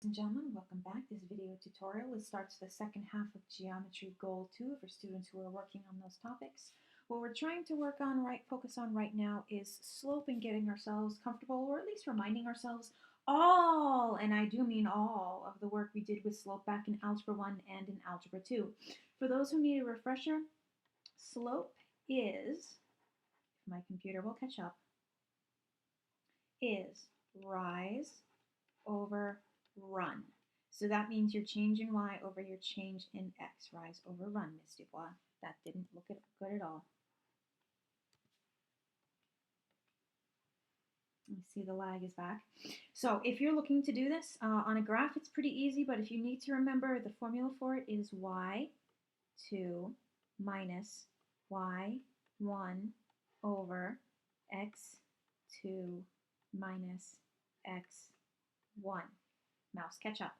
And gentlemen, welcome back. This video tutorial starts the second half of Geometry Goal 2 for students who are working on those topics. What we're trying to focus on right now is slope and getting ourselves comfortable, or at least reminding ourselves all, and I do mean all, of the work we did with slope back in Algebra 1 and in Algebra 2. For those who need a refresher, slope is, if my computer will catch up, is rise over run. So that means your change in y over your change in x. Rise over run, Miss Dubois. That didn't look good at all. You see the lag is back. So if you're looking to do this on a graph, it's pretty easy, but if you need to remember, the formula for it is y2 minus y1 over x2 minus x1. Mouse catch up.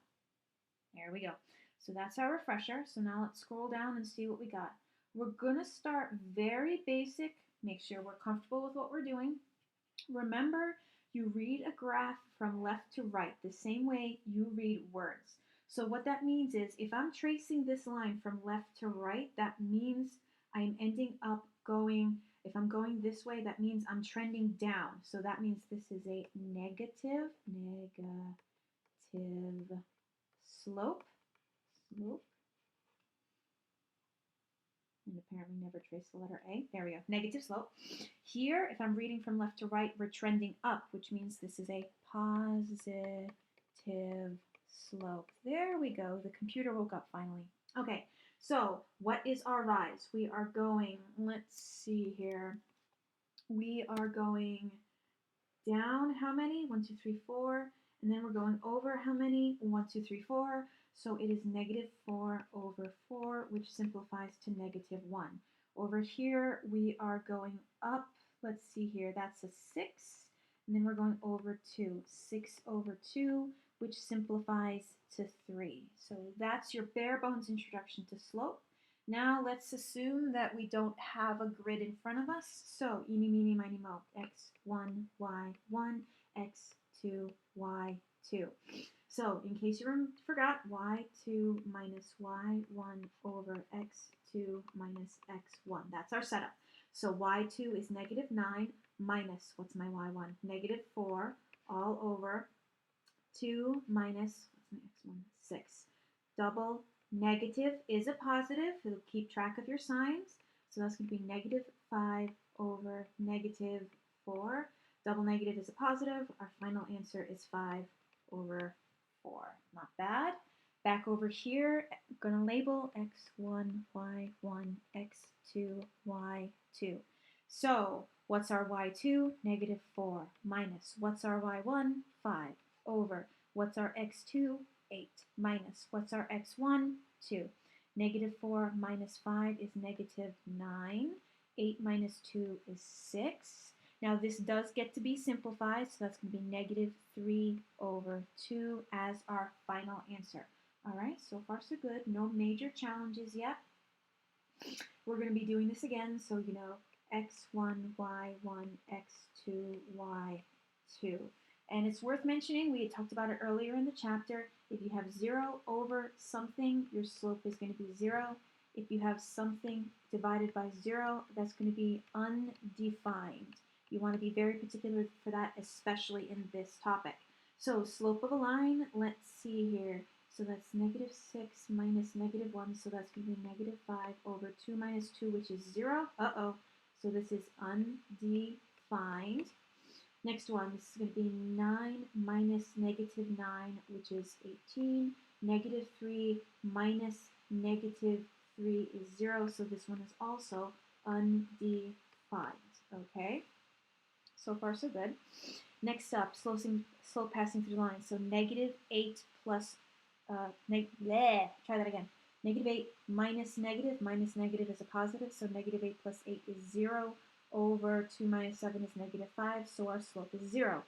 There we go. So that's our refresher. So now let's scroll down and see what we got. We're going to start very basic. Make sure we're comfortable with what we're doing. Remember, you read a graph from left to right the same way you read words. So what that means is if I'm tracing this line from left to right, that means I'm ending up going, if I'm going this way, that means I'm trending down. So that means this is a negative slope, and apparently never trace the letter A. There we go, negative slope. Here, if I'm reading from left to right, we're trending up, which means this is a positive slope. There we go, the computer woke up finally. Okay, so what is our rise? We are going, let's see here, we are going down how many? 1, 2, 3, 4. And then we're going over how many? 1, 2, 3, 4. So it is negative 4 over 4, which simplifies to negative 1. Over here, we are going up. Let's see here. That's a 6. And then we're going over 2. 6 over 2, which simplifies to 3. So that's your bare bones introduction to slope. Now let's assume that we don't have a grid in front of us. So eeny, meeny, miny, mo, x1, y1, x2, y2. So in case you forgot, y2 minus y1 over x2 minus x1. That's our setup. So y2 is negative 9 minus, what's my y1? Negative 4 all over 2 minus, what's my x1? 6. Double negative is a positive. It'll keep track of your signs. So that's going to be negative 5 over negative 4. Double negative is a positive. Our final answer is 5 over 4. Not bad. Back over here, I'm going to label x1, y1, x2, y2. So what's our y2? Negative 4 minus what's our y1? 5 over what's our x2? 8 minus what's our x1? 2. Negative 4 minus 5 is negative 9. 8 minus 2 is 6. Now this does get to be simplified, so that's going to be negative 3 over 2 as our final answer. All right, so far so good. No major challenges yet. We're going to be doing this again, so you know x1, y1, x2, y2. And it's worth mentioning, we had talked about it earlier in the chapter, if you have 0 over something, your slope is going to be 0. If you have something divided by 0, that's going to be undefined. You want to be very particular for that, especially in this topic. So slope of a line, let's see here. So that's negative 6 minus negative 1, so that's going to be negative 5 over 2 minus 2, which is 0. Uh-oh. So this is undefined. Next one, this is going to be 9 minus negative 9, which is 18. Negative 3 minus negative 3 is 0, so this one is also undefined. Okay? So far, so good. Next up, slope passing through the line. So negative 8 plus, try that again. Negative 8 minus negative is a positive, so negative 8 plus 8 is 0. Over 2 minus 7 is negative 5, so our slope is 0.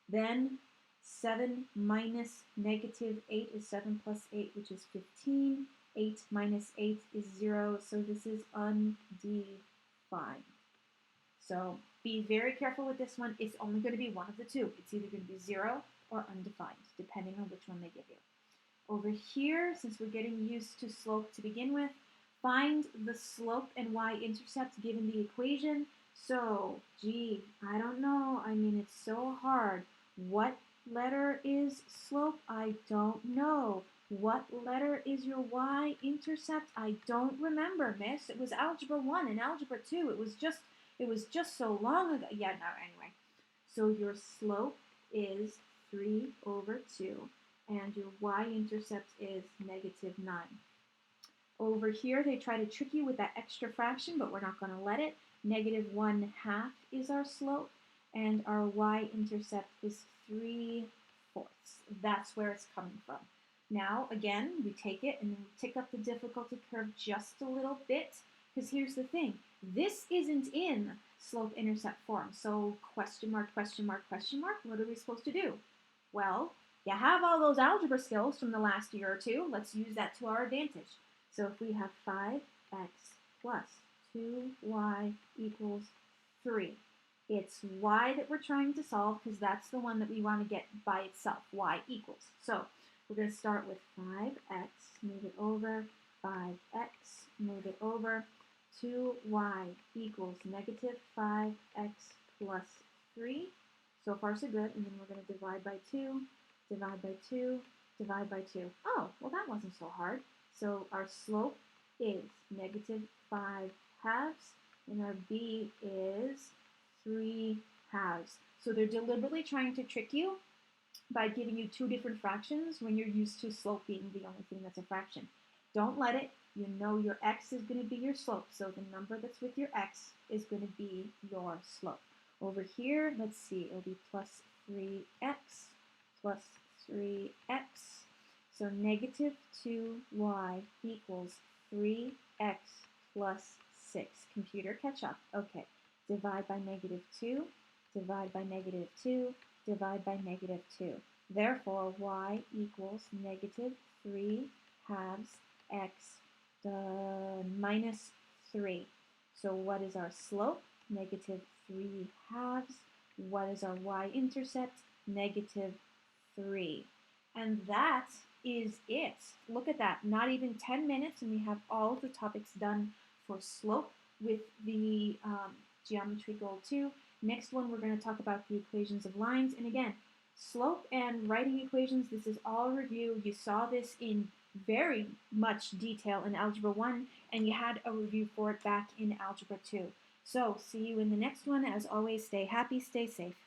Then 7 minus negative 8 is 7 plus 8, which is 15. 8 minus 8 is 0, so this is undefined. So be very careful with this one. It's only going to be one of the two. It's either going to be 0 or undefined, depending on which one they give you. Over here, since we're getting used to slope to begin with, find the slope and y-intercept given the equation. So, gee, I don't know. I mean, it's so hard. What letter is slope? I don't know. What letter is your y-intercept? I don't remember, miss. It was algebra 1 and algebra 2. It was just so long ago. Yeah, no, anyway. So your slope is 3 over 2, and your y-intercept is -9. Over here, they try to trick you with that extra fraction, but we're not going to let it. -1/2 is our slope, and our y-intercept is 3/4. That's where it's coming from. Now, again, we take it and we tick up the difficulty curve just a little bit, because here's the thing. This isn't in slope-intercept form, so question mark, question mark, question mark, what are we supposed to do? Well, you have all those algebra skills from the last year or two. Let's use that to our advantage. So if we have 5x plus 2y equals 3, it's y that we're trying to solve because that's the one that we want to get by itself, y equals. So we're going to start with 5x, move it over, 5x, move it over, 2y equals -5x plus 3. So far so good, and then we're going to divide by 2, divide by 2, divide by 2. Oh, well that wasn't so hard. So our slope is -5 halves, and our b is 3 halves. So they're deliberately trying to trick you by giving you two different fractions when you're used to slope being the only thing that's a fraction. Don't let it. You know your x is going to be your slope, so the number that's with your x is going to be your slope. Over here, let's see, it'll be plus 3x plus 3x. So -2y equals 3x plus 6. Computer, catch up. Okay, divide by -2, divide by -2, divide by -2. Therefore, y equals -3 halves x minus 3. So what is our slope? -3 halves. What is our y-intercept? -3. And that is it. Look at that. Not even 10 minutes, and we have all of the topics done for slope with the Geometry Goal 2. Next one, we're going to talk about the equations of lines. And again, slope and writing equations, this is all review. You saw this in very much detail in Algebra 1, and you had a review for it back in Algebra 2. So, see you in the next one. As always, stay happy, stay safe.